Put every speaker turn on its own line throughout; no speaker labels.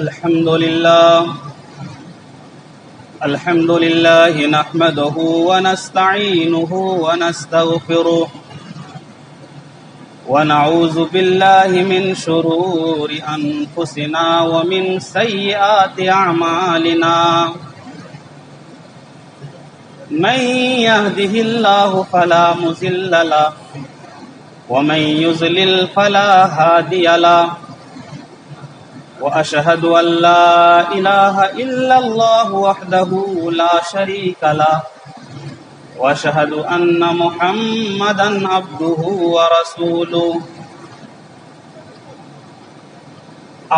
الحمد لله نحمده ونستعينه ونستغفره ونعوذ بالله من شرور أنفسنا ومن سيئات أعمالنا من يهده الله فلا مضل له ومن يضلل فلا هادي له وأشهد أن لا إله إلا الله وحده لا شريك له وأشهد أن محمدا عبده ورسوله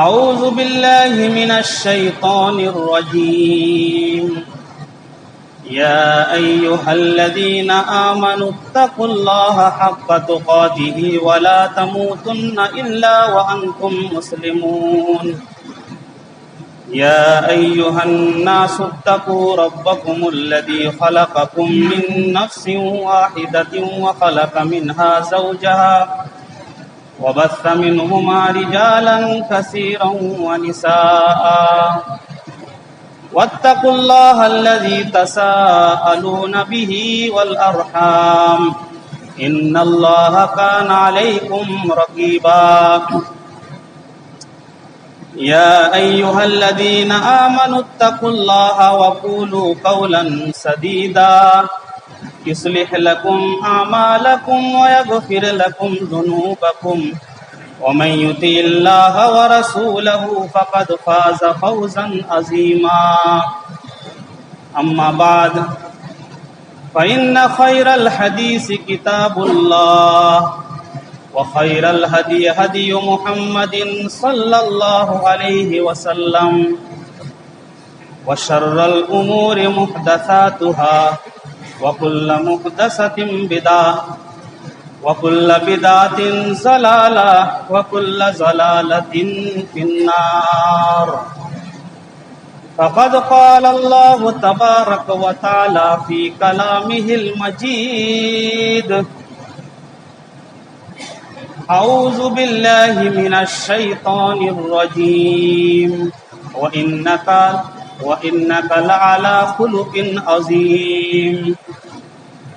أعوذ بالله من الشيطان الرجيم يا أيها الذين آمنوا اتقوا الله حق تقاته ولا تموتن إلا وأنتم مسلمون يا أيها الناس اتقوا ربكم الذي خلقكم من نفس واحدة وخلق منها زوجها وبث منهما رجالا كثيرا ونساء واتقوا الله الذي تساءلون به والأرحام إن الله كان عليكم رقيبا يا أيها الذين آمنوا اتقوا الله وقولوا قولا سديدا يصلح لكم أعمالكم ويغفر لكم ذنوبكم ومن يطع الله ورسوله فقد فاز فوزا عظيما أما بعد فإن خير الحديث كتاب الله وخير الهدي هدي محمد صلى الله عليه وسلم وشر الأمور محدثاتها وكل محدثة بدعة وكل بدعة ضلالة وكل ضلالة في النار فقد قال الله تبارك وتعالى في كلامه المجيد أعوذ بالله من الشيطان الرجيم وإنك لعلى خلق عظيم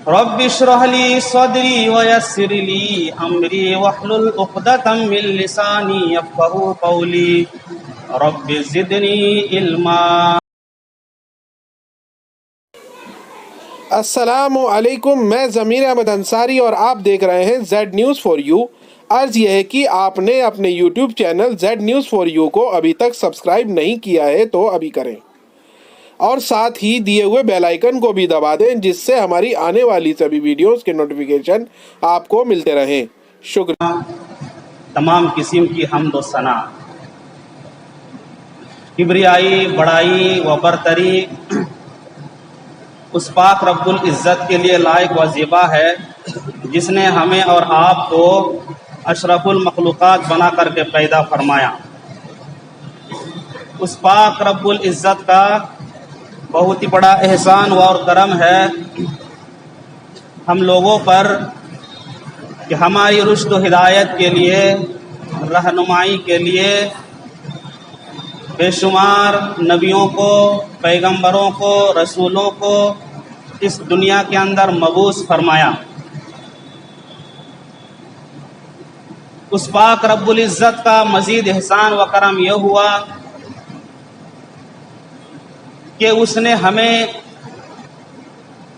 رب اشرح لي صدري ويسر لي أمري واحلل عقدة من لساني يفقهوا قولي رب زدني علما.
السلام علیکم، میں ضمیر احمد انصاری اور آپ دیکھ رہے ہیں زیڈ نیوز فار یو. عرض یہ ہے کہ آپ نے اپنے YouTube channel Z news for you کو ابھی تک سبسکرائب نہیں کیا ہے تو ابھی کریں، اور ساتھ ہی دیے ہوئے بیل آئیکن کو بھی دبا دیں جس سے ہماری آنے والی سبھی ویڈیوز کے نوٹیفیکیشن آپ کو ملتے رہیں. شکریہ.
تمام قسم کی حمد و ثنا، کبریائی، بڑائی و برتری اس پاک رب العزت کے لیے لائق و زیبا ہے جس نے ہمیں اور آپ کو اشرف المخلوقات بنا کر کے پیدا فرمایا. اس پاک رب العزت کا بہت ہی بڑا احسان اور کرم ہے ہم لوگوں پر کہ ہماری رشد و ہدایت کے لیے، رہنمائی کے لیے بے شمار نبیوں کو، پیغمبروں کو، رسولوں کو اس دنیا کے اندر مبعوث فرمایا. اس پاک رب العزت کا مزید احسان و کرم یہ ہوا کہ اس نے ہمیں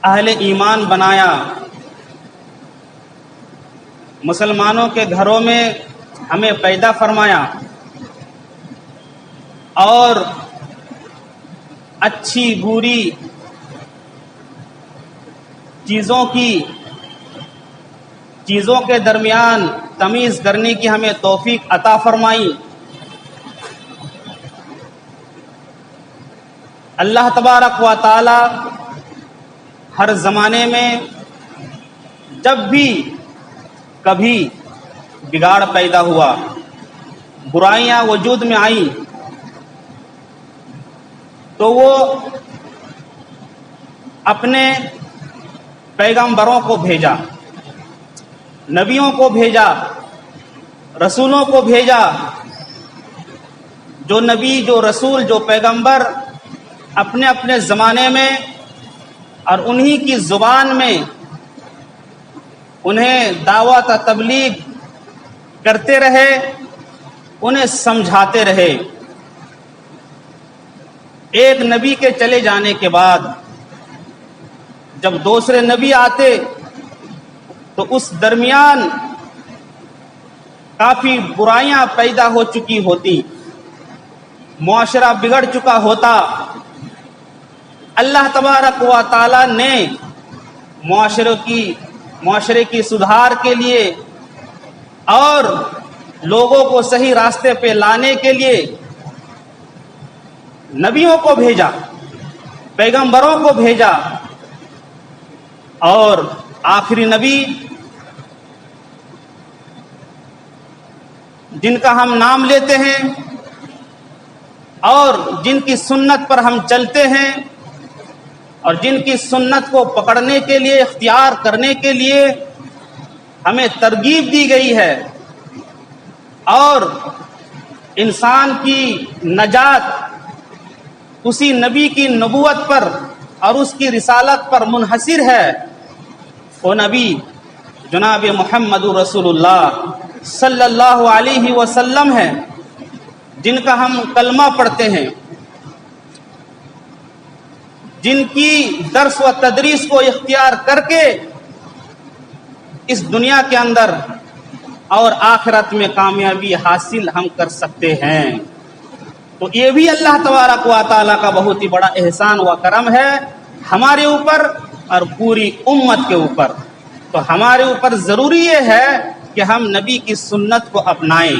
اہل ایمان بنایا، مسلمانوں کے گھروں میں ہمیں پیدا فرمایا اور اچھی بری چیزوں کے درمیان تمیز کرنے کی ہمیں توفیق عطا فرمائی. اللہ تبارک و تعالی ہر زمانے میں جب بھی کبھی بگاڑ پیدا ہوا، برائیاں وجود میں آئیں، تو وہ اپنے پیغمبروں کو بھیجا، نبیوں کو بھیجا، رسولوں کو بھیجا جو نبی، جو رسول، جو پیغمبر اپنے اپنے زمانے میں اور انہی کی زبان میں انہیں دعوت و تبلیغ کرتے رہے، انہیں سمجھاتے رہے۔ ایک نبی کے چلے جانے کے بعد جب دوسرے نبی آتے تو اس درمیان کافی برائیاں پیدا ہو چکی ہوتی، معاشرہ بگڑ چکا ہوتا۔ اللہ تبارک و تعالی نے معاشرے کی سدھار کے لیے اور لوگوں کو صحیح راستے پہ لانے کے لیے نبیوں کو بھیجا، پیغمبروں کو بھیجا، اور آخری نبی جن کا ہم نام لیتے ہیں اور جن کی سنت پر ہم چلتے ہیں اور جن کی سنت کو پکڑنے کے لیے، اختیار کرنے کے لیے ہمیں ترغیب دی گئی ہے، اور انسان کی نجات اسی نبی کی نبوت پر اور اس کی رسالت پر منحصر ہے۔ وہ نبی جناب محمد رسول اللہ صلی اللہ علیہ وسلم ہے، جن کا ہم کلمہ پڑھتے ہیں، جن کی درس و تدریس کو اختیار کر کے اس دنیا کے اندر اور آخرت میں کامیابی حاصل ہم کر سکتے ہیں۔ تو یہ بھی اللہ تبارک و تعالیٰ کا بہت ہی بڑا احسان و کرم ہے ہمارے اوپر اور پوری امت کے اوپر۔ تو ہمارے اوپر ضروری یہ ہے کہ ہم نبی کی سنت کو اپنائیں،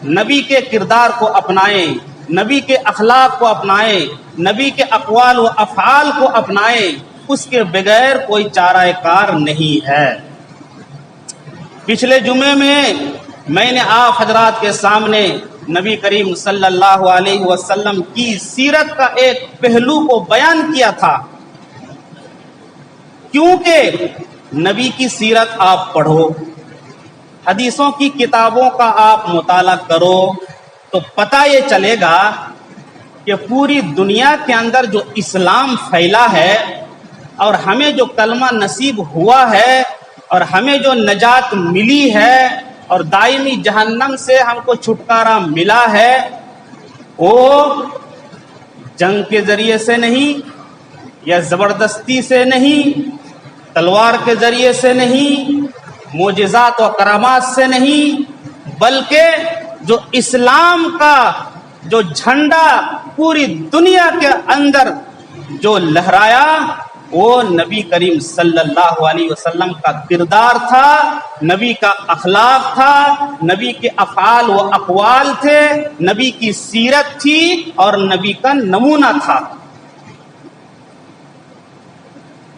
نبی کے کردار کو اپنائیں، نبی کے اخلاق کو اپنائیں، نبی کے اقوال و افعال کو اپنائیں۔ اس کے بغیر کوئی چارہ کار نہیں ہے۔ پچھلے جمعے میں نے آپ حضرات کے سامنے نبی کریم صلی اللہ علیہ وسلم کی سیرت کا ایک پہلو کو بیان کیا تھا، کیونکہ نبی کی سیرت آپ پڑھو، حدیثوں کی کتابوں کا آپ مطالعہ کرو تو پتہ یہ چلے گا کہ پوری دنیا کے اندر جو اسلام پھیلا ہے اور ہمیں جو کلمہ نصیب ہوا ہے اور ہمیں جو نجات ملی ہے اور دائمی جہنم سے ہم کو چھٹکارا ملا ہے، وہ جنگ کے ذریعے سے نہیں، یا زبردستی سے نہیں، تلوار کے ذریعے سے نہیں، معجزات و کرامات سے نہیں، بلکہ جو اسلام کا جو جھنڈا پوری دنیا کے اندر جو لہرایا، وہ نبی کریم صلی اللہ علیہ وسلم کا کردار تھا، نبی کا اخلاق تھا، نبی کے افعال و اقوال تھے، نبی کی سیرت تھی اور نبی کا نمونہ تھا۔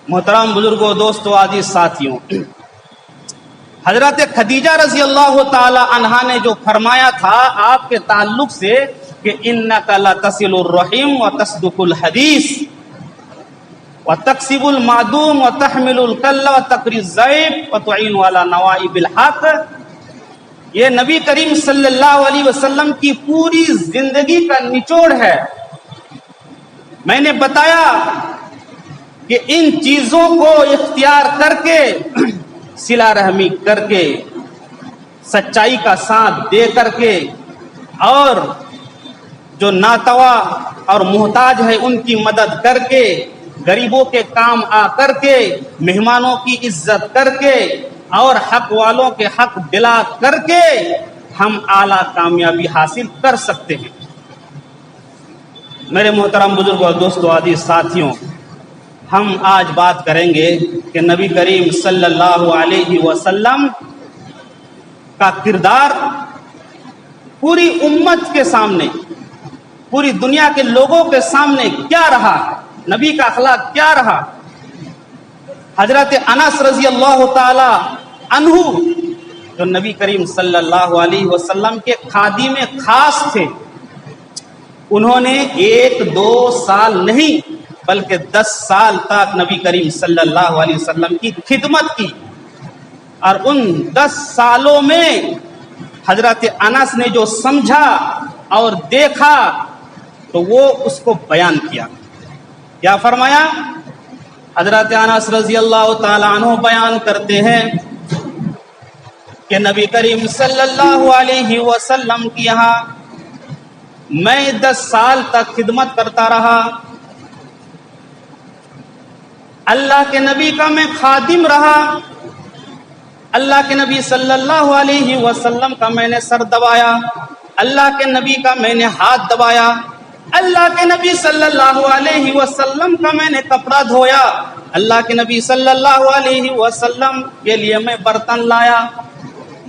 محترم بزرگوں، دوستوں، عزیز ساتھیوں، حضرت خدیجہ رضی اللہ تعالی عنہا نے جو فرمایا تھا آپ کے تعلق سے کہ انک لتصل الرحم وتصدق الحدیث وتکسب المعدوم وتحمل الکل وتقری الضیف وتعین علی نوائب الحق، یہ نبی کریم صلی اللہ علیہ وسلم کی پوری زندگی کا نچوڑ ہے۔ میں نے بتایا کہ ان چیزوں کو اختیار کر کے، صلہ رحمی کر کے، سچائی کا ساتھ دے کر کے، اور جو ناتوا اور محتاج ہے ان کی مدد کر کے، غریبوں کے کام آ کر کے، مہمانوں کی عزت کر کے، اور حق والوں کے حق دلا کر کے ہم اعلیٰ کامیابی حاصل کر سکتے ہیں۔ میرے محترم بزرگوں اور دوستوں، عزیز ساتھیوں، ہم آج بات کریں گے کہ نبی کریم صلی اللہ علیہ وسلم کا کردار پوری امت کے سامنے، پوری دنیا کے لوگوں کے سامنے کیا رہا، نبی کا اخلاق کیا رہا۔ حضرت انس رضی اللہ تعالی عنہ جو نبی کریم صلی اللہ علیہ وسلم کے خادم خاص تھے، انہوں نے 1-2 سال نہیں بلکہ 10 سال تک نبی کریم صلی اللہ علیہ وسلم کی خدمت کی، اور ان 10 سالوں میں حضرت انس نے جو سمجھا اور دیکھا تو وہ اس کو بیان کیا. کیا فرمایا؟ حضرت انس رضی اللہ تعالیٰ عنہ بیان کرتے ہیں کہ نبی کریم صلی اللہ علیہ وسلم کی یہاں میں 10 سال تک خدمت کرتا رہا. اللہ کے نبی کا میں خادم رہا. اللہ کے نبی صلی اللہ علیہ وسلم کا میں نے سر دبایا. اللہ کے نبی کا میں نے ہاتھ دبایا. اللہ کے نبی صلی اللہ علیہ وسلم کا میں نے کپڑا دھویا. اللہ کے نبی صلی اللہ علیہ وسلم کے لیے میں برتن لایا.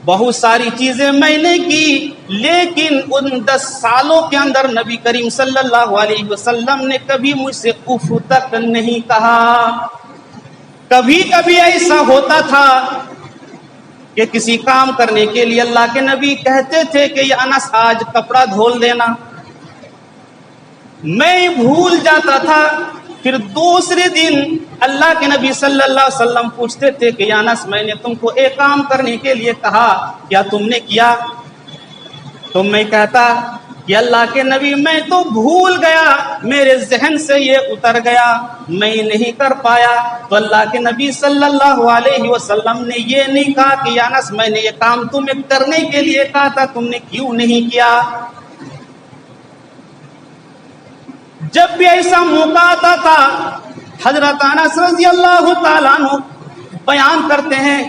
بہت ساری چیزیں میں نے کی، لیکن ان 10 سالوں کے اندر نبی کریم صلی اللہ علیہ وسلم نے کبھی مجھ سے اف تک نہیں کہا. کبھی کبھی ایسا ہوتا تھا کہ کسی کام کرنے کے لیے اللہ کے نبی کہتے تھے کہ یہ انس آج کپڑا دھول دینا، میں بھول جاتا تھا. پھر دوسرے دن اللہ کے نبی صلی اللہ علیہ وسلم پوچھتے تھے کہ یا انس میں نے تم کو ایک کام کرنے کے لیے کہا، کیا تم نے کیا؟ تو میں کہتا کہ اللہ کے نبی میں تو بھول گیا، میرے ذہن سے یہ اتر گیا، میں نہیں کر پایا. تو اللہ کے نبی صلی اللہ علیہ وسلم نے یہ نہیں کہا کہ یا انس میں نے یہ کام تمہیں کرنے کے لیے کہا تھا، تم نے کیوں نہیں کیا؟ جب بھی ایسا موقع آتا تھا حضرت انس رضی اللہ تعالیٰ عنہ بیان کرتے ہیں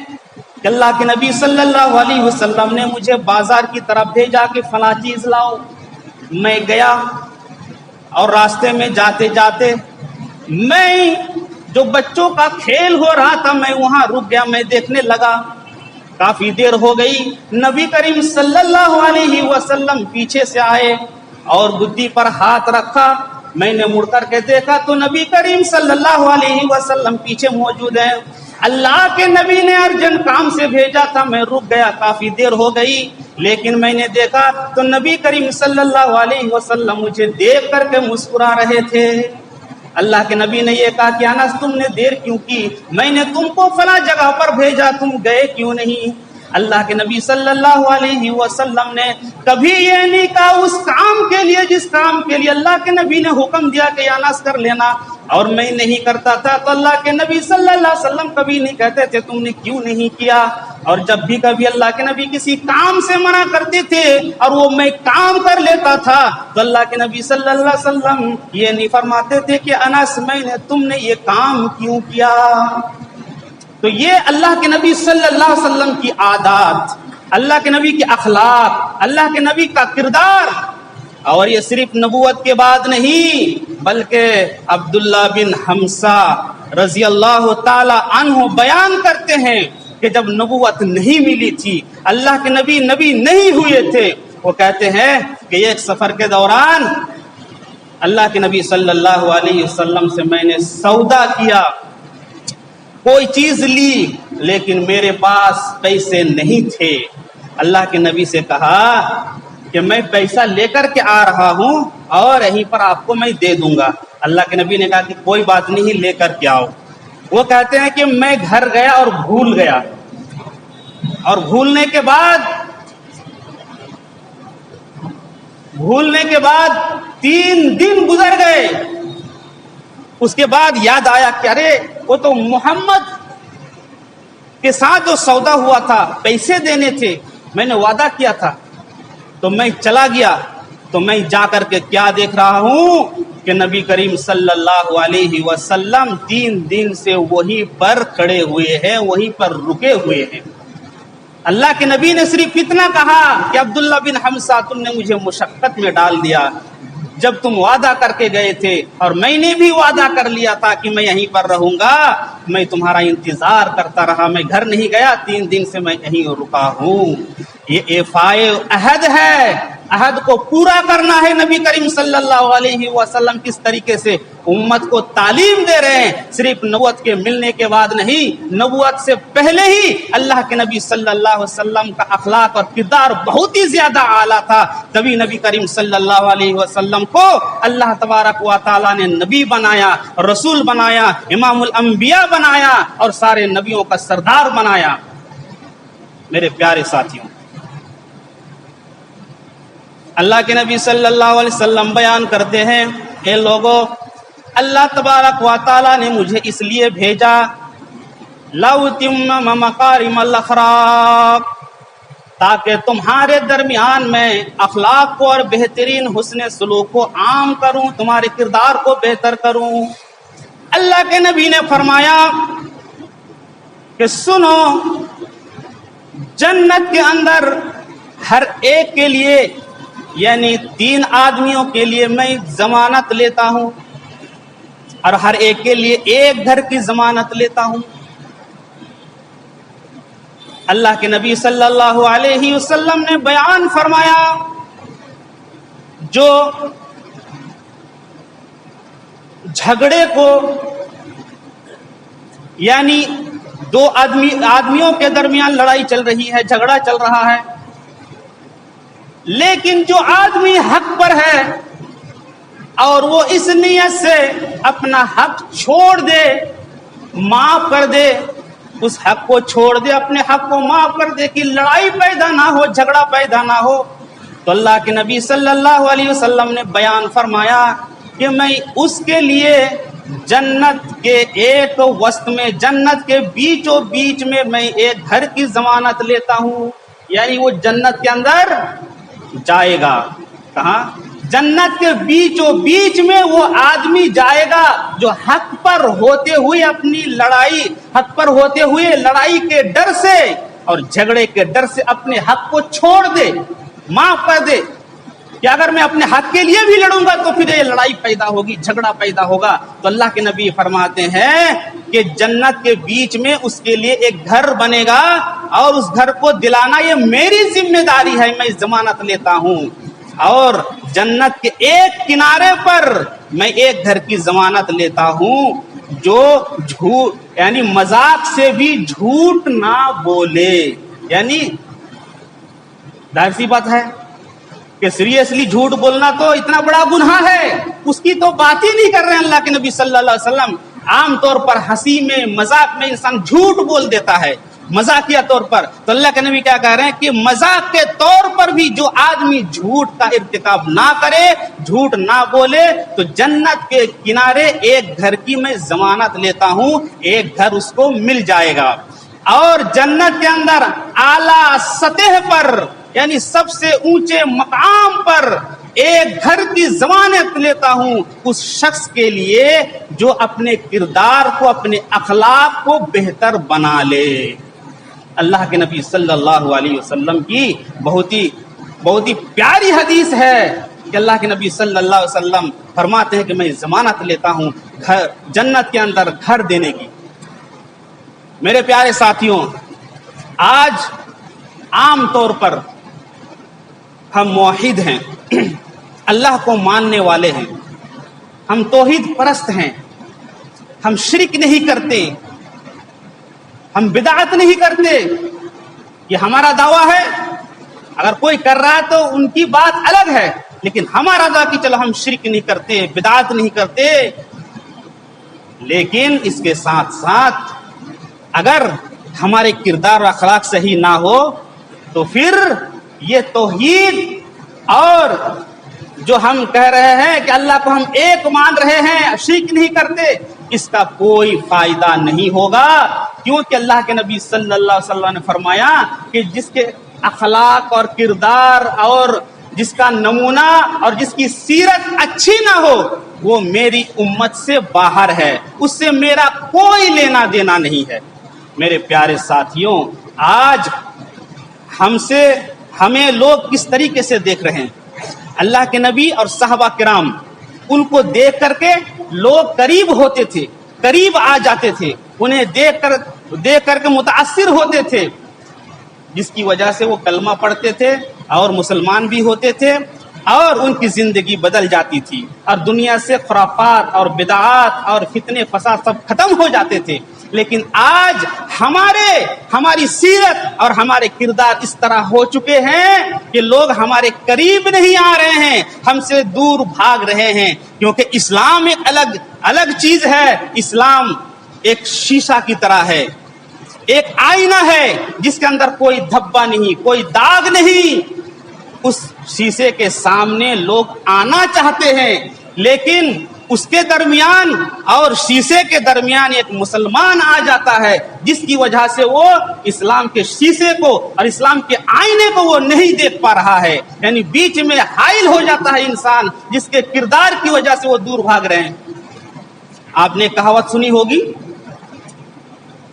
کہ اللہ کے نبی صلی اللہ علیہ وسلم نے مجھے بازار کی طرف بھیجا کہ فلاں چیز لاؤ. میں گیا اور راستے میں جاتے جاتے میں جو بچوں کا کھیل ہو رہا تھا میں وہاں رک گیا. میں دیکھنے لگا، کافی دیر ہو گئی. نبی کریم صلی اللہ علیہ وسلم پیچھے سے آئے اور گدی پر ہاتھ رکھا. میں نے مڑ کر کے دیکھا تو نبی کریم صلی اللہ علیہ وسلم پیچھے موجود ہیں. اللہ کے نبی نے ارجنٹ کام سے بھیجا تھا، میں رک گیا، کافی دیر ہو گئی. لیکن میں نے دیکھا تو نبی کریم صلی اللہ علیہ وسلم مجھے دیکھ کر کے مسکرا رہے تھے. اللہ کے نبی نے یہ کہا کہ انس تم نے دیر کیوں کی؟ میں نے تم کو فلاں جگہ پر بھیجا، تم گئے کیوں نہیں؟ اللہ کے نبی صلی اللہ علیہ وسلم نے کبھی یہ نہیں کہا اس کام کے لیے جس کام کے لیے اللہ کے نبی نے حکم دیا کہ یا انس کر لینا اور میں نہیں کرتا تھا. تو اللہ کے نبی صلی اللہ علیہ وسلم کبھی نہیں کہتے تھے تم نے کیوں نہیں کیا. اور جب بھی کبھی اللہ کے نبی کسی کام سے منع کرتے تھے اور وہ میں کام کر لیتا تھا تو اللہ کے نبی صلی اللہ علیہ وسلم یہ نہیں فرماتے تھے کہ انس تم نے یہ کام کیوں کیا. تو یہ اللہ کے نبی صلی اللہ علیہ وسلم کی عادات، اللہ کے نبی کے اخلاق، اللہ کے نبی کا کردار. اور یہ صرف نبوت کے بعد نہیں بلکہ عبداللہ بن حمزہ رضی اللہ تعالی عنہ بیان کرتے ہیں کہ جب نبوت نہیں ملی تھی، اللہ کے نبی نہیں ہوئے تھے، وہ کہتے ہیں کہ ایک سفر کے دوران اللہ کے نبی صلی اللہ علیہ وسلم سے میں نے سودا کیا، کوئی چیز لی لیکن میرے پاس پیسے نہیں تھے. اللہ کے نبی سے کہا کہ میں پیسہ لے کر کے آ رہا ہوں اور یہیں پر آپ کو میں دے دوں گا. اللہ کے نبی نے کہا کہ کوئی بات نہیں، لے کر کے آؤ. وہ کہتے ہیں کہ میں گھر گیا اور بھول گیا، اور بھولنے کے بعد 3 دن گزر گئے. اس کے بعد یاد آیا کہ ارے وہ تو محمد کے ساتھ جو سودا ہوا تھا، پیسے دینے تھے، میں نے وعدہ کیا تھا. تو میں چلا گیا تو میں جا کر کے کیا دیکھ رہا ہوں کہ نبی کریم صلی اللہ علیہ وسلم 3 دن سے وہیں پر کھڑے ہوئے ہیں، وہیں پر رکے ہوئے ہیں. اللہ کے نبی نے صرف اتنا کہا کہ عبداللہ بن حمزہ تم نے مجھے مشقت میں ڈال دیا. جب تم وعدہ کر کے گئے تھے اور میں نے بھی وعدہ کر لیا تھا کہ میں یہیں پر رہوں گا، میں تمہارا انتظار کرتا رہا، میں گھر نہیں گیا، 3 دن سے میں یہیں رکا ہوں. یہ ایفائے عہد ہے، عہد کو پورا کرنا ہے. نبی کریم صلی اللہ علیہ وسلم کس طریقے سے امت کو تعلیم دے رہے ہیں، صرف نبوت کے ملنے کے بعد نہیں، نبوت سے پہلے ہی اللہ کے نبی صلی اللہ علیہ وسلم کا اخلاق اور کردار بہت ہی زیادہ اعلیٰ تھا. تبھی نبی کریم صلی اللہ علیہ وسلم کو اللہ تبارک و تعالیٰ نے نبی بنایا، رسول بنایا، امام الانبیاء بنایا اور سارے نبیوں کا سردار بنایا. میرے پیارے ساتھیوں، اللہ کے نبی صلی اللہ علیہ وسلم بیان کرتے ہیں، اے لوگوں، اللہ تبارک و تعالیٰ نے مجھے اس لیے بھیجا لَأُتِمَّ مَكَارِمَ الْأَخْلَاقِ، تاکہ تمہارے درمیان میں اخلاق کو اور بہترین حسن سلوک کو عام کروں، تمہارے کردار کو بہتر کروں۔ اللہ کے نبی نے فرمایا کہ سنو، جنت کے اندر ہر ایک کے لیے، یعنی 3 آدمیوں کے لیے میں ضمانت لیتا ہوں، اور ہر ایک کے لیے 1 گھر کی ضمانت لیتا ہوں۔ اللہ کے نبی صلی اللہ علیہ وسلم نے بیان فرمایا، جو جھگڑے کو، یعنی 2 آدمیوں کے درمیان لڑائی چل رہی ہے، جھگڑا چل رہا ہے، لیکن جو آدمی حق پر ہے اور وہ اس نیت سے اپنا حق چھوڑ دے، معاف کر دے، اس حق کو چھوڑ دے، اپنے حق کو معاف کر دے کہ لڑائی پیدا نہ ہو، جھگڑا پیدا نہ ہو، تو اللہ کے نبی صلی اللہ علیہ وسلم نے بیان فرمایا کہ میں اس کے لیے جنت کے ایک وسط میں، جنت کے بیچوں بیچ میں 1 گھر کی ضمانت لیتا ہوں، یعنی وہ جنت کے اندر جائے گا۔ کہاں؟ جنت کے بیچوں بیچ میں وہ آدمی جائے گا جو حق پر ہوتے ہوئے اپنی لڑائی، حق پر ہوتے ہوئے لڑائی کے ڈر سے اور جھگڑے کے ڈر سے اپنے حق کو چھوڑ دے، معاف کر دے، کہ اگر میں اپنے حق کے لیے بھی لڑوں گا تو پھر یہ لڑائی پیدا ہوگی، جھگڑا پیدا ہوگا۔ تو اللہ کے نبی فرماتے ہیں کہ جنت کے بیچ میں اس کے لیے 1 گھر بنے گا، اور اس گھر کو دلانا یہ میری ذمہ داری ہے، میں ضمانت لیتا ہوں۔ اور جنت کے ایک کنارے پر میں 1 گھر کی ضمانت لیتا ہوں جو جھوٹ، یعنی مذاق سے بھی جھوٹ نہ بولے، یعنی ظاہر سی بات ہے کہ سیریسلی جھوٹ بولنا تو اتنا بڑا گناہ ہے، اس کی تو بات ہی نہیں کر رہے ہیں اللہ کے نبی صلی اللہ علیہ وسلم۔ عام طور پر ہنسی میں، مذاق میں انسان جھوٹ بول دیتا ہے، مذاقیہ طور پر، تو اللہ کے نبی کیا کہہ رہے ہیں کہ مذاق کے طور پر بھی جو آدمی جھوٹ کا ارتکاب نہ کرے، جھوٹ نہ بولے، تو جنت کے کنارے 1 گھر کی میں ضمانت لیتا ہوں، 1 گھر اس کو مل جائے گا۔ اور جنت کے اندر اعلیٰ سطح پر، یعنی سب سے اونچے مقام پر 1 گھر کی ضمانت لیتا ہوں اس شخص کے لیے جو اپنے کردار کو، اپنے اخلاق کو بہتر بنا لے۔ اللہ کے نبی صلی اللہ علیہ وسلم کی بہت ہی پیاری حدیث ہے کہ اللہ کے نبی صلی اللہ علیہ وسلم فرماتے ہیں کہ میں ضمانت لیتا ہوں جنت کے اندر گھر دینے کی۔ میرے پیارے ساتھیوں، آج عام طور پر ہم موحد ہیں، اللہ کو ماننے والے ہیں، ہم توحید پرست ہیں، ہم شرک نہیں کرتے، ہم بدعت نہیں کرتے، یہ ہمارا دعویٰ ہے۔ اگر کوئی کر رہا ہے تو ان کی بات الگ ہے، لیکن ہمارا دعویٰ کہ چلو ہم شرک نہیں کرتے، بدعت نہیں کرتے۔ لیکن اس کے ساتھ ساتھ اگر ہمارے کردار و اخلاق صحیح نہ ہو تو پھر یہ توحید اور جو ہم کہہ رہے ہیں کہ اللہ کو ہم ایک مان رہے ہیں، شرک نہیں کرتے، اس کا کوئی فائدہ نہیں ہوگا، کیونکہ اللہ کے نبی صلی اللہ علیہ وسلم نے فرمایا کہ جس کے اخلاق اور کردار اور جس کا نمونہ اور جس کی سیرت اچھی نہ ہو وہ میری امت سے باہر ہے، اس سے میرا کوئی لینا دینا نہیں ہے۔ میرے پیارے ساتھیوں، آج ہمیں لوگ کس طریقے سے دیکھ رہے ہیں؟ اللہ کے نبی اور صحابہ کرام، ان کو دیکھ کر کے لوگ قریب ہوتے تھے، قریب آ جاتے تھے، انہیں دیکھ کر کے متاثر ہوتے تھے، جس کی وجہ سے وہ کلمہ پڑھتے تھے اور مسلمان بھی ہوتے تھے، اور ان کی زندگی بدل جاتی تھی، اور دنیا سے خرافات اور بدعات اور فتنے فساد سب ختم ہو جاتے تھے۔ لیکن آج ہماری سیرت اور ہمارے کردار اس طرح ہو چکے ہیں کہ لوگ ہمارے قریب نہیں آ رہے ہیں، ہم سے دور بھاگ رہے ہیں، کیونکہ اسلام ایک الگ چیز ہے۔ اسلام ایک شیشہ کی طرح ہے، ایک آئینہ ہے جس کے اندر کوئی دھبا نہیں، کوئی داغ نہیں، اس شیشے کے سامنے لوگ آنا چاہتے ہیں، لیکن اس کے درمیان اور شیشے کے درمیان ایک مسلمان آ جاتا ہے، جس کی وجہ سے وہ اسلام کے شیشے کو اور اسلام کے آئینے کو وہ نہیں دیکھ پا رہا ہے، یعنی بیچ میں حائل ہو جاتا ہے انسان، جس کے کردار کی وجہ سے وہ دور بھاگ رہے ہیں۔ آپ نے کہاوت سنی ہوگی،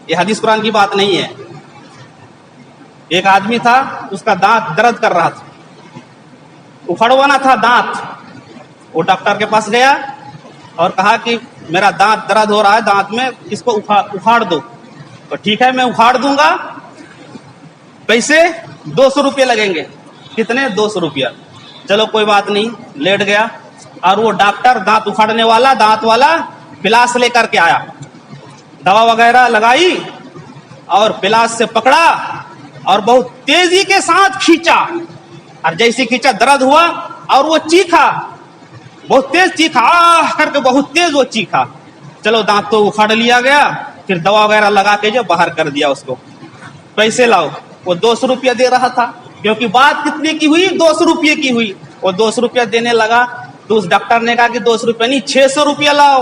یہ حدیث قرآن کی بات نہیں ہے۔ ایک آدمی تھا، اس کا دانت درد کر رہا تھا، اکھڑوانا تھا دانت۔ وہ ڈاکٹر کے پاس گیا اور کہا کہ میرا دانت درد ہو رہا ہے، دانت میں اس کو اکھاڑ دو۔ تو ٹھیک ہے، میں اکھاڑ دوں گا، پیسے 200 روپے لگیں گے۔ کتنے؟ 200 روپیہ۔ چلو کوئی بات نہیں، لیٹ گیا، اور وہ ڈاکٹر دانت اکھاڑنے والا، دانت والا پلاس لے کر کے آیا، دوا وغیرہ لگائی اور پلاس سے پکڑا اور بہت تیزی کے ساتھ کھینچا، اور جیسے کھینچا درد ہوا اور وہ چیخا، بہت تیز چیخا، آہ کر کے بہت تیز وہ چیخا۔ چلو دانت تو اکھاڑ لیا گیا، پھر دوا وغیرہ لگا کے جو باہر کر دیا اس کو۔ پیسے لاؤ، وہ 200 روپیہ دے رہا تھا، کیونکہ بات کتنے کی ہوئی؟ 200 روپیے کی ہوئی۔ وہ 200 روپیہ دینے لگا تو اس ڈاکٹر نے کہا کہ 200 روپیہ نہیں، 600 روپیہ لاؤ۔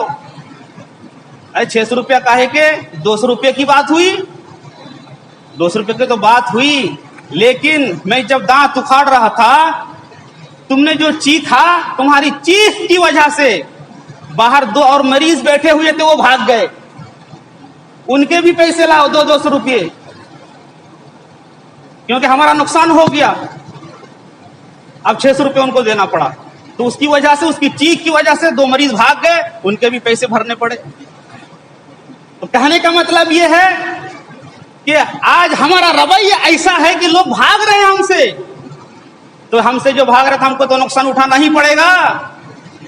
ارے 600 روپیہ کاہے کے؟ 200 روپیہ کی بات ہوئی، 200 روپیہ کی تو بات ہوئی، لیکن میں جب دانت اکھاڑ رہا تھا، تم نے جو چیخا، تمہاری چیخ کی وجہ سے باہر 2 اور مریض بیٹھے ہوئے تھے، وہ بھاگ گئے، ان کے بھی پیسے لاؤ 200 روپیے، کیونکہ ہمارا نقصان ہو گیا۔ اب 600 روپے ان کو دینا پڑا، تو اس کی وجہ سے، اس کی چیخ کی وجہ سے 2 مریض بھاگ گئے، ان کے بھی پیسے بھرنے پڑے۔ تو کہنے کا مطلب یہ ہے کہ آج ہمارا رویہ ایسا ہے کہ لوگ بھاگ رہے ہیں ہم سے، تو ہم سے جو بھاگ رہے تھے، ہم کو تو نقصان اٹھانا ہی پڑے گا،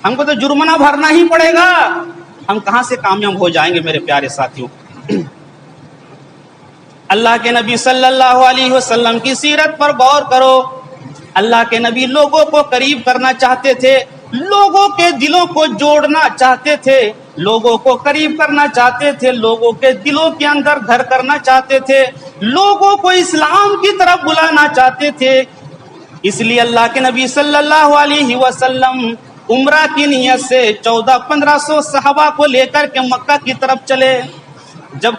ہم کو تو جرمانہ بھرنا ہی پڑے گا، ہم کہاں سے کامیاب ہو جائیں گے میرے پیارے ساتھیوں۔ اللہ کے نبی صلی اللہ علیہ وسلم کی سیرت پر غور کرو۔ اللہ کے نبی لوگوں کو قریب کرنا چاہتے تھے، لوگوں کے دلوں کو جوڑنا چاہتے تھے، لوگوں کو قریب کرنا چاہتے تھے، لوگوں کے دلوں کے اندر گھر کرنا چاہتے تھے، لوگوں کو اسلام کی طرف بلانا چاہتے تھے۔ اس لیے اللہ کے نبی صلی اللہ علیہ وسلم عمرہ کی نیت سے 1400-1500 صحابہ کو لے کر کے مکہ کی طرف چلے۔ جب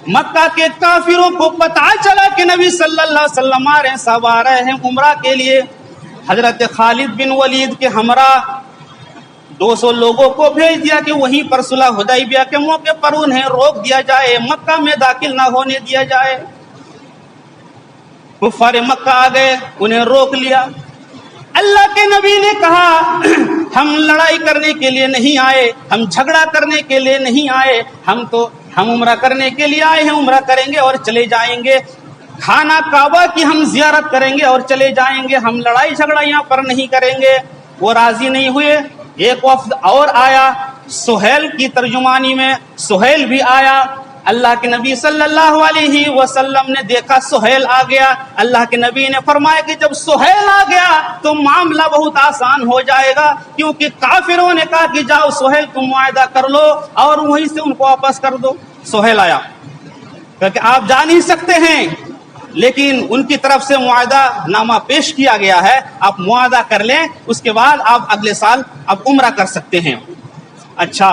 مکہ کے کافروں کو پتہ چلا کہ نبی صلی اللہ علیہ وسلم آ رہے ہیں عمرہ کے لیے، حضرت خالد بن ولید کے ہمراہ 200 لوگوں کو بھیج دیا کہ وہیں پر صلح حدیبیہ کے موقع پر انہیں روک دیا جائے، مکہ میں داخل نہ ہونے دیا جائے۔ کفار مکہ آ گئے، انہیں روک لیا۔ اللہ کے نبی نے کہا ہم لڑائی کرنے کے لیے نہیں آئے، ہم جھگڑا کرنے کے لیے نہیں آئے، ہم عمرہ کرنے کے لیے آئے ہیں، عمرہ کریں گے اور چلے جائیں گے، خانہ کعبہ کی ہم زیارت کریں گے اور چلے جائیں گے، ہم لڑائی جھگڑا یہاں پر نہیں کریں گے۔ وہ راضی نہیں ہوئے۔ ایک وفد اور آیا سہیل کی ترجمانی میں، سہیل بھی آیا۔ اللہ کے نبی صلی اللہ علیہ وسلم نے دیکھا سہیل آ گیا، اللہ کے نبی نے فرمایا کہ جب سہیل آ گیا تو معاملہ بہت آسان ہو جائے گا، کیونکہ کافروں نے کہا کہ جاؤ سہیل تم معاہدہ کر لو اور وہیں سے ان کو واپس کر دو۔ سہیل آیا کہ آپ جا نہیں سکتے ہیں، لیکن ان کی طرف سے معاہدہ نامہ پیش کیا گیا ہے، آپ معاہدہ کر لیں، اس کے بعد آپ اگلے سال آپ عمرہ کر سکتے ہیں۔ اچھا،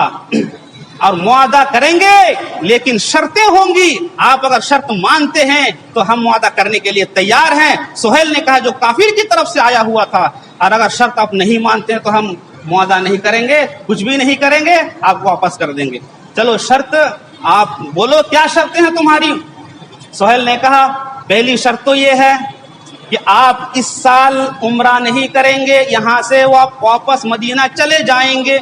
اور معاہدہ کریں گے لیکن شرطیں ہوں گی، آپ اگر شرط مانتے ہیں تو ہم معاہدہ کرنے کے لیے تیار ہیں۔ سہیل نے کہا جو کافر کی طرف سے آیا ہوا تھا، اور اگر شرط آپ نہیں مانتے ہیں تو ہم معاہدہ نہیں کریں گے، کچھ بھی نہیں کریں گے، آپ کو واپس کر دیں گے۔ چلو شرط آپ بولو، کیا شرطیں ہیں تمہاری؟ سہیل نے کہا پہلی شرط تو یہ ہے کہ آپ اس سال عمرہ نہیں کریں گے، یہاں سے واپس مدینہ چلے جائیں گے۔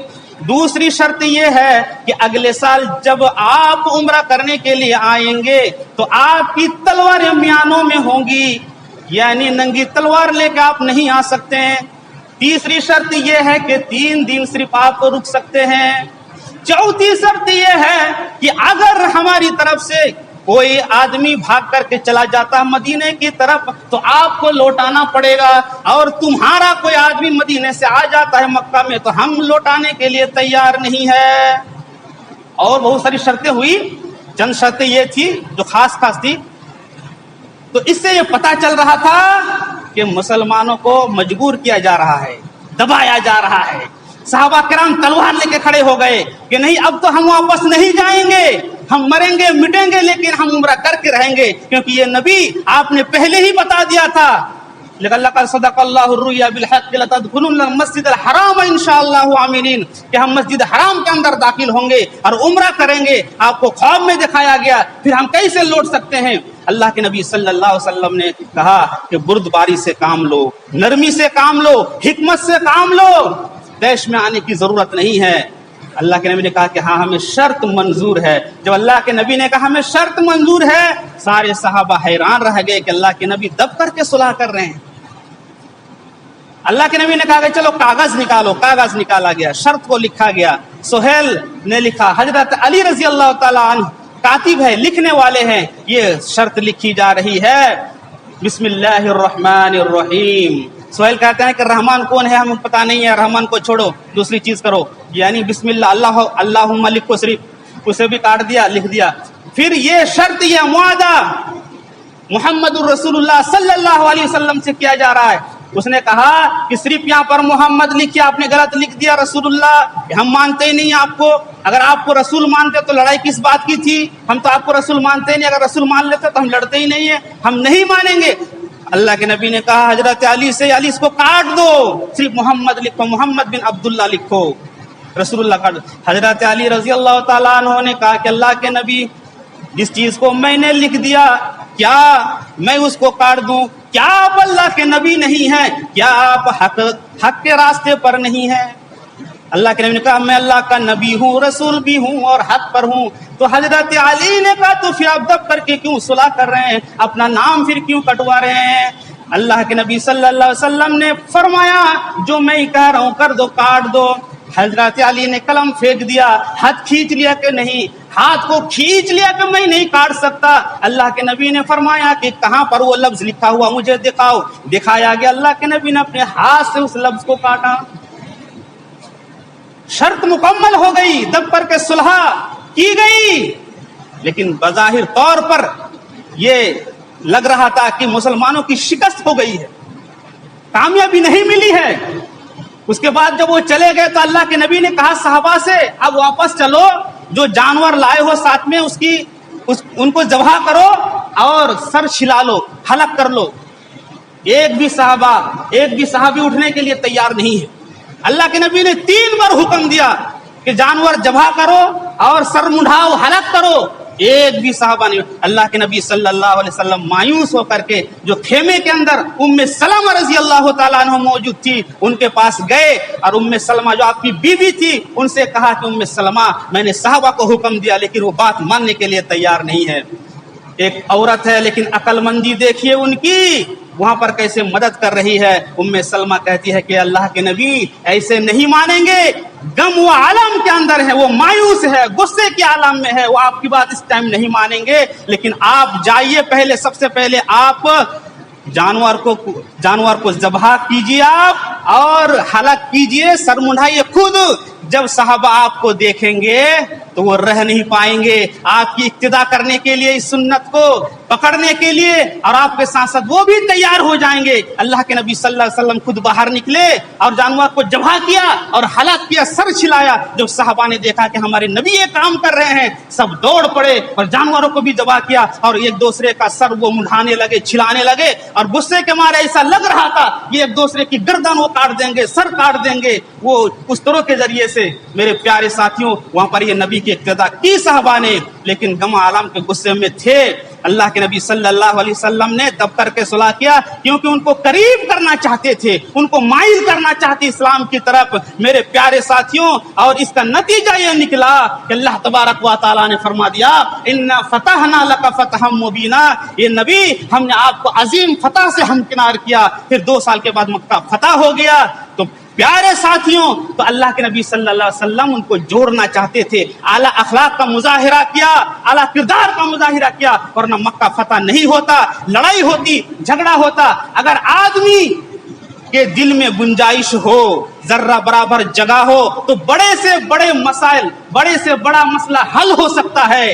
دوسری شرط یہ ہے کہ اگلے سال جب آپ عمرہ کرنے کے لیے آئیں گے تو آپ کی تلواریں میانوں میں ہوں گی، یعنی ننگی تلوار لے کے آپ نہیں آ سکتے ہیں۔ تیسری شرط یہ ہے کہ 3 دن صرف آپ رک سکتے ہیں۔ چوتھی شرط یہ ہے کہ اگر ہماری طرف سے کوئی آدمی بھاگ کر کے چلا جاتا ہے مدینے کی طرف تو آپ کو لوٹانا پڑے گا، اور تمہارا کوئی آدمی مدینے سے آ جاتا ہے مکہ میں تو ہم لوٹانے کے لیے تیار نہیں ہے۔ اور بہت ساری شرطیں ہوئی، چند شرطیں یہ تھی جو خاص تھی۔ تو اس سے یہ پتا چل رہا تھا کہ مسلمانوں کو مجبور کیا جا رہا ہے, دبایا جا رہا ہے. صحابہ کرام تلوار لے کے کھڑے ہو گئے کہ نہیں اب تو ہم واپس نہیں جائیں گے, ہم مریں گے مٹیں گے لیکن ہم عمرہ کر کے رہیں گے, کیونکہ یہ نبی آپ نے پہلے ہی بتا دیا تھا. لیکن اللہ کا صدق اللہ الرؤیا بالحق لتدخلن المسجد الحرام انشاءاللہ آمنین, کہ ہم مسجد حرام کے اندر داخل ہوں گے اور عمرہ کریں گے. آپ کو خواب میں دکھایا گیا, پھر ہم کیسے لوٹ سکتے ہیں؟ اللہ کے نبی صلی اللہ علیہ وسلم نے کہا کہ بردباری سے کام لو, نرمی سے کام لو, حکمت سے کام لو, دیش میں آنے کی ضرورت نہیں ہے. اللہ کے نبی نے کہا کہ ہاں ہمیں شرط منظور ہے. جب اللہ کے نبی نے کہا ہمیں شرط منظور ہے, سارے صحابہ حیران رہ گئے کہ اللہ کے نبی دب کر کے صلح کر رہے ہیں. اللہ کے نبی نے کہا کہ چلو کاغذ نکالو. کاغذ نکالا گیا, شرط کو لکھا گیا. سہیل نے لکھا, حضرت علی رضی اللہ تعالیٰ عنہ کاتب ہے, لکھنے والے ہیں. یہ شرط لکھی جا رہی ہے, بسم اللہ الرحمن الرحیم. سہیل کہتے ہیں کہ رحمان کون ہے ہمیں پتہ نہیں ہے, رحمان کو چھوڑو دوسری چیز کرو, یعنی بسم اللہ اللہم لکھو, صرف اسے بھی کاٹ دیا, لکھ دیا. پھر یہ شرط, یہ معاہدہ محمد الرسول اللہ صلی اللہ علیہ وسلم سے کیا جا رہا ہے. اس نے کہا کہ صرف یہاں پر محمد لکھیا, آپ نے غلط لکھ دیا رسول اللہ, ہم مانتے ہی نہیں آپ کو. اگر آپ کو رسول مانتے تو لڑائی کس بات کی تھی؟ ہم تو آپ کو رسول مانتے ہی نہیں, اگر رسول مان لیتے تو ہم لڑتے ہی نہیں ہیں, ہم نہیں مانیں گے. اللہ کے نبی نے کہا حضرت علی سے, علی اس کو کاٹ دو, صرف محمد لکھو, محمد بن عبداللہ لکھو, رسول اللہ کاٹ. حضرت علی رضی اللہ تعالیٰ عنہ نے کہا کہ اللہ کے نبی جس چیز کو میں نے لکھ دیا کیا میں اس کو کاٹ دوں؟ کیا آپ اللہ کے نبی نہیں ہیں؟ کیا آپ حق کے راستے پر نہیں ہیں؟ اللہ کے نبی نے کہا میں اللہ کا نبی ہوں, رسول بھی ہوں اور حق پر ہوں. تو حضرت علی نے کہا تو پھر آپ دب کر کے کیوں صلح کر رہے ہیں, اپنا نام پھر کیوں کٹوا رہے ہیں؟ اللہ کے نبی صلی اللہ علیہ وسلم نے فرمایا جو میں کہہ رہا ہوں کر دو, کاٹ دو. حضرت علی نے قلم پھینک دیا, ہاتھ کھینچ لیا کہ نہیں, ہاتھ کو کھینچ لیا کہ میں نہیں کاٹ سکتا. اللہ کے نبی نے فرمایا کہ کہاں پر وہ لفظ لکھا ہوا مجھے دکھاؤ. دکھایا گیا, اللہ کے نبی نے اپنے ہاتھ سے اس لفظ کو کاٹا. شرط مکمل ہو گئی, دب کر کے صلح کی گئی, لیکن بظاہر طور پر یہ لگ رہا تھا کہ مسلمانوں کی شکست ہو گئی ہے, کامیابی نہیں ملی ہے. اس کے بعد جب وہ چلے گئے تو اللہ کے نبی نے کہا صحابہ سے اب واپس چلو, جو جانور لائے ہو ساتھ میں ان کو ذبح کرو اور سر چھلا لو, حلق کر لو. ایک بھی صحابی اٹھنے کے لیے تیار نہیں ہے. اللہ کے نبی نے 3 بار حکم دیا کہ جانور ذبح کرو اور سر منڈاؤ, حلق کرو. ایک بھی صحابہ نہیں. اللہ کے نبی صلی اللہ علیہ وسلم مایوس ہو کر کے جو خیمے کے اندر ام سلمہ رضی اللہ تعالیٰ عنہ موجود تھی ان کے پاس گئے, اور ام سلمہ جو آپ کی بیوی تھی ان سے کہا کہ ام سلمہ میں نے صحابہ کو حکم دیا لیکن وہ بات ماننے کے لیے تیار نہیں ہے. ایک عورت ہے لیکن عقل مندی دیکھیے ان کی, وہاں پر کیسے مدد کر رہی ہے. ام سلمہ کہتی ہے کہ اللہ کے نبی ایسے نہیں مانیں گے, غم وہ عالم کے اندر ہے, وہ مایوس ہے, غصے کے عالم میں ہے, وہ آپ کی بات اس ٹائم نہیں مانیں گے. لیکن آپ جائیے, پہلے سب سے پہلے آپ جانور کو ذبح کیجیے آپ اور حلق کیجیے, سر منڈائیے خود. جب صحابہ آپ کو دیکھیں گے تو وہ رہ نہیں پائیں گے آپ کی اقتدا کرنے کے لیے, اس سنت کو پکڑنے کے لیے, اور آپ کے ساتھ ساتھ وہ بھی تیار ہو جائیں گے. اللہ کے نبی صلی اللہ علیہ وسلم خود باہر نکلے اور جانور کو ذبح کیا اور حلق کیا, سر چھلایا. جب صحابہ نے دیکھا کہ ہمارے نبی یہ کام کر رہے ہیں, سب دوڑ پڑے اور جانوروں کو بھی ذبح کیا اور ایک دوسرے کا سر وہ منڈانے لگے, چھلانے لگے, اور غصے کے مارے ایسا لگ رہا تھا کہ ایک دوسرے کی گردن وہ کاٹ دیں گے, سر کاٹ دیں گے. وہ اس طرح کے ذریعے سے میرے پیارے ساتھیوں وہاں پر یہ نبی کی اقتدا کی صحابہ نے, لیکن غم عالم کے غصے میں تھے. اللہ کے نبی صلی اللہ علیہ وسلم نے دب کر کے صلح کیا کیونکہ ان کو قریب کرنا چاہتے تھے, ان کو مائل کرنا چاہتے اسلام کی طرف. میرے پیارے ساتھیوں, اور اس کا نتیجہ یہ نکلا کہ اللہ تبارک و تعالیٰ نے فرما دیا انا فتحنا لک فتحا مبینا, یہ نبی ہم نے آپ کو عظیم فتح سے ہمکنار کیا. پھر 2 سال کے بعد مکہ فتح ہو گیا. تو پیارے ساتھیوں, تو اللہ کے نبی صلی اللہ علیہ وسلم ان کو جوڑنا چاہتے تھے, اعلیٰ اخلاق کا مظاہرہ کیا, اعلیٰ کردار کا مظاہرہ کیا, ورنہ مکہ فتح نہیں ہوتا, لڑائی ہوتی, جھگڑا ہوتا. اگر آدمی کے دل میں گنجائش ہو, ذرہ برابر جگہ ہو, تو بڑے سے بڑے مسائل, بڑے سے بڑا مسئلہ حل ہو سکتا ہے.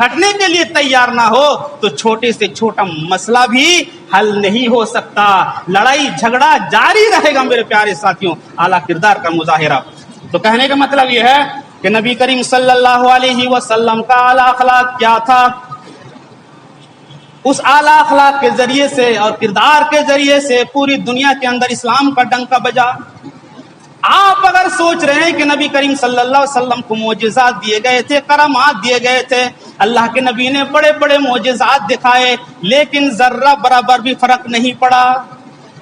ہٹنے کے لیے تیار نہ ہو تو چھوٹے سے چھوٹا مسئلہ بھی حل نہیں ہو سکتا. لڑائی جھگڑا جاری رہے گا میرے پیارے ساتھیوں. اعلیٰ کردار کا مظاہرہ. تو کہنے کا مطلب یہ ہے کہ نبی کریم صلی اللہ علیہ وسلم کا اعلیٰ اخلاق کیا تھا. اس اعلیٰ اخلاق کے ذریعے سے اور کردار کے ذریعے سے پوری دنیا کے اندر اسلام کا ڈنکا بجا. آپ اگر سوچ رہے ہیں کہ نبی کریم صلی اللہ علیہ وسلم کو معجزات دیے گئے تھے، کرامات دیے گئے تھے، اللہ کے نبی نے بڑے بڑے معجزات دکھائے، لیکن ذرہ برابر بھی فرق نہیں پڑا.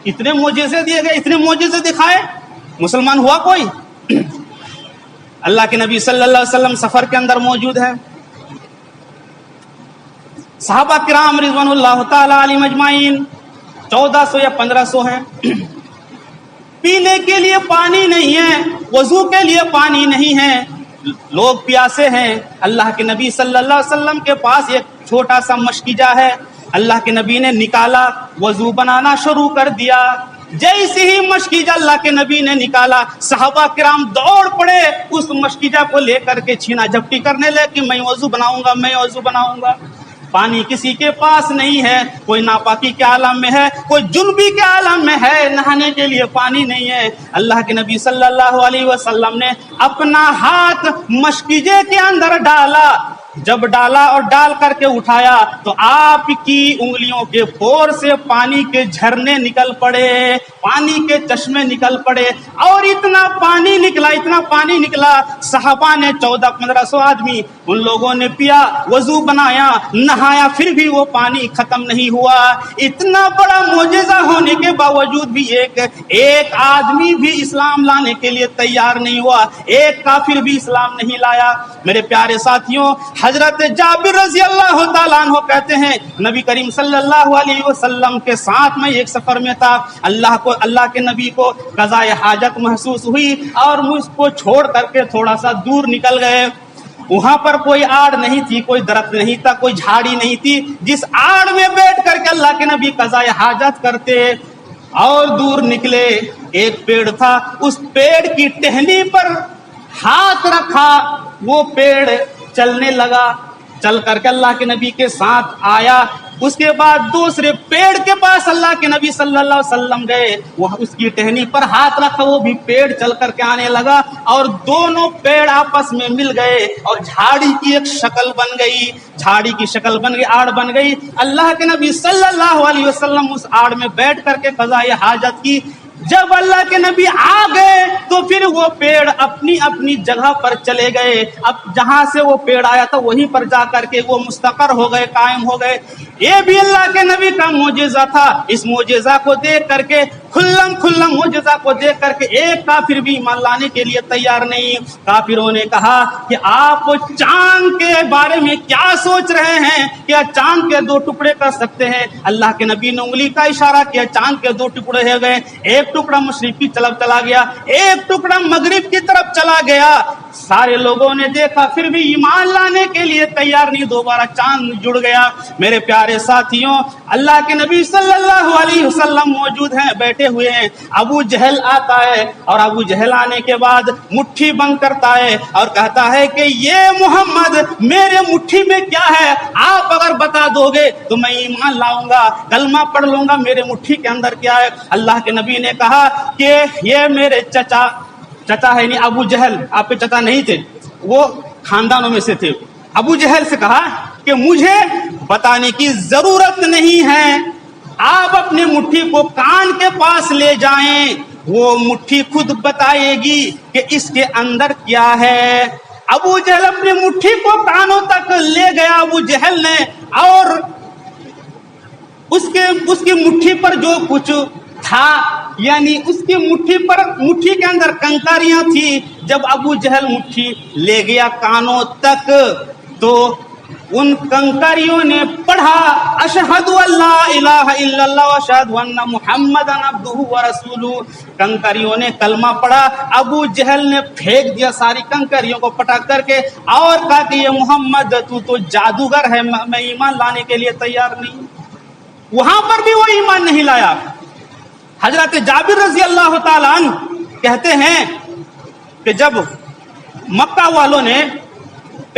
اتنے معجزے دیے گئے، اتنے معجزے دکھائے، مسلمان ہوا کوئی؟ اللہ کے نبی صلی اللہ علیہ وسلم سفر کے اندر موجود ہے. صحابہ کرام رضوان اللہ تعالی علیہم اجمعین 1400 یا 1500 ہیں. پینے کے لیے پانی نہیں ہے، وضو کے لیے پانی نہیں ہے، لوگ پیاسے ہیں. اللہ کے نبی صلی اللہ علیہ وسلم کے پاس ایک چھوٹا سا مشکیجہ ہے. اللہ کے نبی نے نکالا، وضو بنانا شروع کر دیا. جیسے ہی مشکیجہ اللہ کے نبی نے نکالا، صحابہ کرام دوڑ پڑے اس مشکیجہ کو لے کر کے چھینا جھپٹی کرنے لگے کہ میں وضو بناؤں گا، میں وضو بناؤں گا. پانی کسی کے پاس نہیں ہے، کوئی ناپاکی کے عالم میں ہے، کوئی جنبی کے عالم میں ہے، نہانے کے لیے پانی نہیں ہے. اللہ کے نبی صلی اللہ علیہ وسلم نے اپنا ہاتھ مشکیجے کے اندر ڈالا. جب ڈالا اور ڈال کر کے اٹھایا تو آپ کی انگلیوں کے پور سے پانی کے جھرنے نکل پڑے، پانی کے چشمے نکل پڑے. اور اتنا پانی نکلا صحابہ نے 1400-1500 آدمی ان لوگوں نے پیا، وضو بنایا، نہایا، پھر بھی وہ پانی ختم نہیں ہوا. اتنا بڑا معجزہ ہونے کے باوجود بھی ایک آدمی بھی اسلام لانے کے لیے تیار نہیں ہوا، ایک کافر بھی اسلام نہیں لایا. میرے پیارے ساتھیوں، حضرت جابر رضی اللہ تعالیٰ عنہ کہتے ہیں نبی کریم صلی اللہ علیہ وسلم کے ساتھ میں ایک سفر میں تھا. اللہ کے نبی کو قضاء حاجت محسوس ہوئی اور مجھ کو چھوڑ کر کے تھوڑا سا دور نکل گئے. وہاں پر کوئی آڑ نہیں تھی، کوئی درخت نہیں تھا، کوئی جھاڑی نہیں تھی جس آڑ میں بیٹھ کر کے اللہ کے نبی قضاء حاجت کرتے. اور دور نکلے، ایک پیڑ تھا، اس پیڑ کی ٹہنی پر ہاتھ رکھا، وہ پیڑ چلنے لگا، چل کر کے اللہ کے نبی کے ساتھ آیا. اس کے بعد دوسرے پیڑ کے پاس اللہ کے نبی صلی اللہ علیہ وسلم گئے، وہ اس کی ٹہنی پر ہاتھ رکھا، وہ بھی پیڑ چل کر کے آنے لگا اور دونوں پیڑ آپس میں مل گئے اور جھاڑی کی ایک شکل بن گئی، جھاڑی کی شکل بن گئی، آڑ بن گئی. اللہ کے نبی صلی اللہ علیہ وسلم اس آڑ میں بیٹھ کر کے قضاء حاجت کی. جب اللہ کے نبی آ گئے تو پھر وہ پیڑ اپنی اپنی جگہ پر چلے گئے. اب جہاں سے وہ پیڑ آیا تھا وہیں پر جا کر کے وہ مستقر ہو گئے، قائم ہو گئے. یہ بھی اللہ کے نبی کا معجزہ تھا. اس معجزہ کو دیکھ کر کے کھلم معجزہ کو دیکھ کر کے ایک کافر بھی ایمان لانے کے لیے تیار نہیں. کافروں نے کہا کہ آپ چاند کے بارے میں کیا سوچ رہے ہیں؟ کیا چاند کے 2 ٹکڑے کر سکتے ہیں؟ اللہ کے نبی نے انگلی کا اشارہ کیا، چاند کے 2 ٹکڑے ہو گئے. ایک ٹکڑا مشرق کی طرف چلا گیا، ایک ٹکڑا مغرب کی طرف چلا گیا. سارے لوگوں نے دیکھا، پھر بھی ایمان لانے کے لیے تیار نہیں. دوبارہ چاند جڑ گیا. میرے پیارے ساتھیوں، اللہ کے نبی صلی اللہ علیہ وسلم موجود ہیں، بیٹھے ہوئے ہیں. ابو جہل آتا ہے اور ابو جہل آنے کے بعد مٹھی بند کرتا ہے اور کہتا ہے کہ یہ محمد میرے مٹھی میں کیا ہے؟ آپ اگر بتا دو گے تو میں ایمان لاؤں گا، کلمہ پڑھ لوں گا. میرے مٹھی کے اندر کیا ہے؟ اللہ کے نبی نے کہا کہ یہ میرے چچا ہے، نہیں ابو جہل، آپ کے چچا نہیں تھے، وہ خاندانوں میں سے تھے. ابو جہل سے کہا کہ مجھے بتانے کی ضرورت نہیں ہے، آپ اپنے مٹھی کو کان کے پاس لے جائیں، وہ مٹھی خود بتائے گی کہ اس کے اندر کیا ہے. ابو جہل اپنے مٹھی کو کانوں تک لے گیا ابو جہل نے، اور اس کی مٹھی پر جو کچھ تھا، یعنی اس کی مٹھی کے اندر کنکریاں تھی. جب ابو جہل مٹھی لے گیا کانوں تک تو ان کنکریوں نے پڑھا اشہد ان لا الہ الا اللہ واشہد ان محمدا عبدہ ورسولہ. کنکریوں نے کلمہ پڑھا. ابو جہل نے پھینک دیا ساری کنکریوں کو پٹک کر کے اور کہا کہ یہ محمد تو جادوگر ہے، میں ایمان لانے کے لیے تیار نہیں. وہاں پر بھی وہ ایمان نہیں لایا. حضرت جابر رضی اللہ تعالیٰ عنہ کہتے ہیں کہ جب مکہ والوں نے